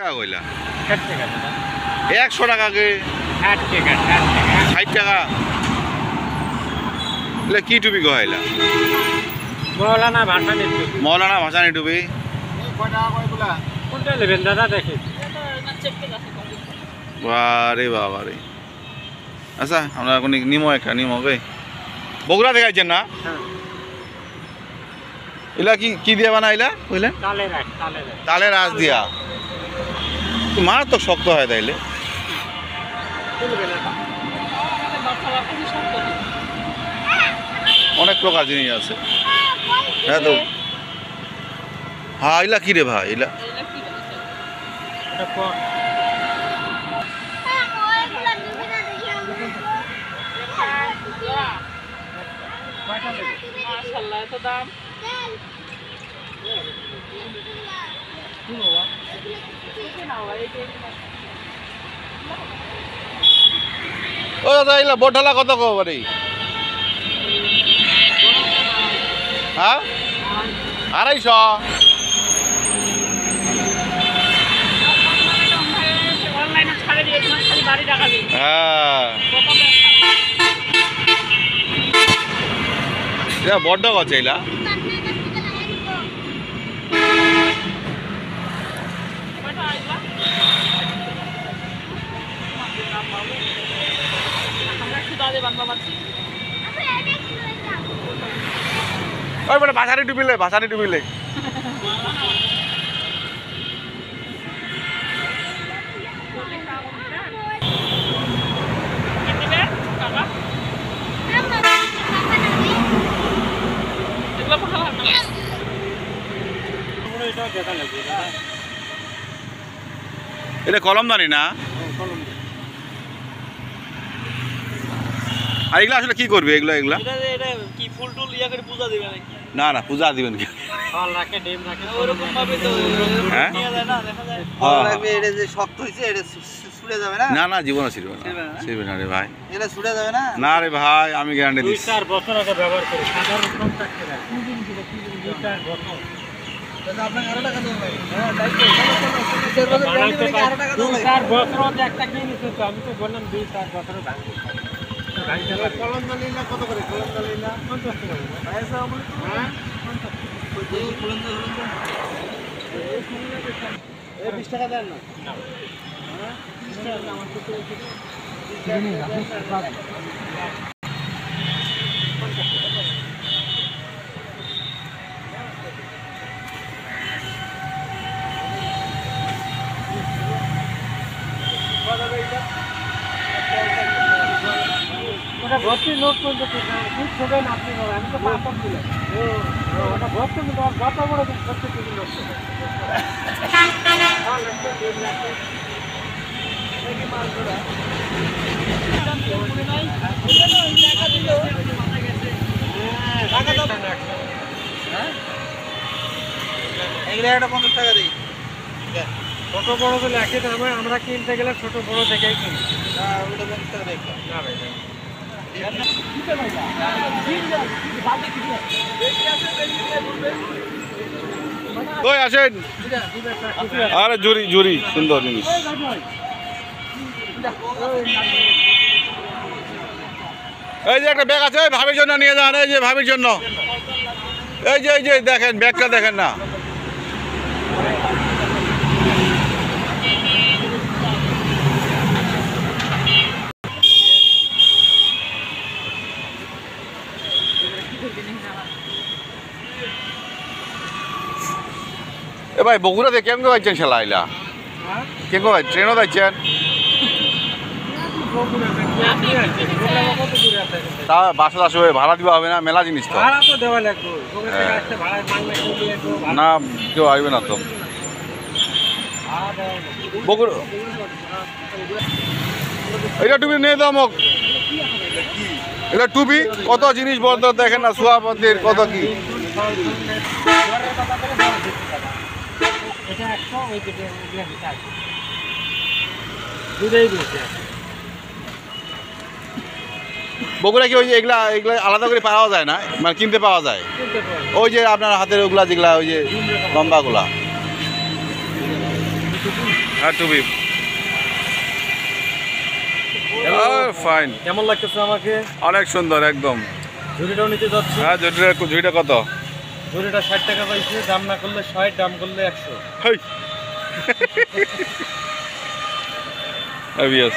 টাকা কইলা 60 টাকা দাদা 100 টাকা কে 60 টাকা 60 টাকা এলা কি টুপি কইলা মৌলানা ভাসানী টুপি টুপি কয় টাকা কইগুলা কোনটা নেবেন দাদা দেখি বারে বাবা রে আচ্ছা আমরা এখন নিমো একটা নিমো গে বগুড়া দেখাইছেন না এলা কি দিয়ে বানাইলা কইলেন তালের আঁশ দিয়া মাছ তো শক্ত হয় তাইলে অনেক প্রকার জিনিস আছে হ্যাঁ তো হ্যাঁ এলা কি রে ভাই এলা মাশাআল্লাহ এত দাম ও দাদা এলা বড় কত কবারে হ্যাঁ 250 অনলাইনে ছাড়ে দিয়ে তোমার খালি বাড়ি টাকা দিই হ্যাঁ এটা বড় গছ এলা ওই বড় ভাসানী ডুবিলে এটা কলমদানি না আর এগুলা আসলে কি করবে এগুলা কি ফুল টুল ইয়া করে পূজা দিবে নাকি না না পূজা দিবেন কি ফল রাখে ডিম রাখে ওরকম ভাবে তো হ্যাঁ নিয়ে যায় না দেখা যায় ফল লাগবে এটা যে শক্ত হইছে এটা ছুড়ে যাবে না না না জীবনে ছিড়বে না রে ভাই এটা ছুড়ে যাবে না না রে ভাই আমি গ্যারান্টি দিচ্ছি 2-4 বছর আগে ব্যবহার করি সাধারণ কন্ট্রাক্টে 2-4 বছর দাদা আপনাকে আরো টাকা দেব ভাই হ্যাঁ দায়িত্ব আরো টাকা দেব 2-4 বছর একটা কিনেছি তো আমি তো বললাম 2-4 বছর ভাঙবো কলম দালিনা কত করে কলম দালিনা 50 টাকা পয়সা বলি হ্যাঁ 50 কলম দালিনা এই 20 টাকা দেন না হ্যাঁ 20 টাকা আমার তো ওটা ভর্তি নোট পর্যন্ত ঠিক ছোট না আপনি আমি তো পাঁচ দিলাম ওটা ভর্তি কিন্তু গত বড় ভর্তি কিছু নোট ছোট বড় বলে একই দামে আমরা কিনতে গেলে ছোট বড় দেখেই কিনি না ভাই ওই আসেন আরে জুরি সুন্দর জিনিস এই যে একটা ব্যাগ আছে ভাবির জন্য নিয়ে যান এই যে ভাবির জন্য এই যে দেখেন ব্যাগটা দেখেন না এ ভাই বগুড়াতে কেমন যাচ্ছেন সেলা আইলা কেমন ভাই ট্রেনও যাচ্ছেন তা বাসা টাসা হয়ে ভাড়া দিবা হবে না মেলা জিনিস তো না কেউ আসবে না তো বগুড়া এটা টুপি নিয়ে দাও মোক এটা টুপি কত জিনিস বলতে দেখেন না সোয়াপতির কত কি বগুড়া কি ওই যে এগুলা আলাদা করে পাওয়া যায় না, মানে কিনতে পাওয়া যায়? ওই যে আপনার হাতের ওগুলা যেগুলা ওই যে লম্বাগুলা হ্যাঁ টুবি ফাইন, কেমন লাগতেছে আমাকে? অনেক সুন্দর একদম। ঝুড়িটাও নিতে যাচ্ছি। হ্যাঁ ঝুড়িটা কত? ঝুড়িটা 60 টাকা পাইছে, দাম না করলে 60, দাম করলে 100। হেই। Obvious.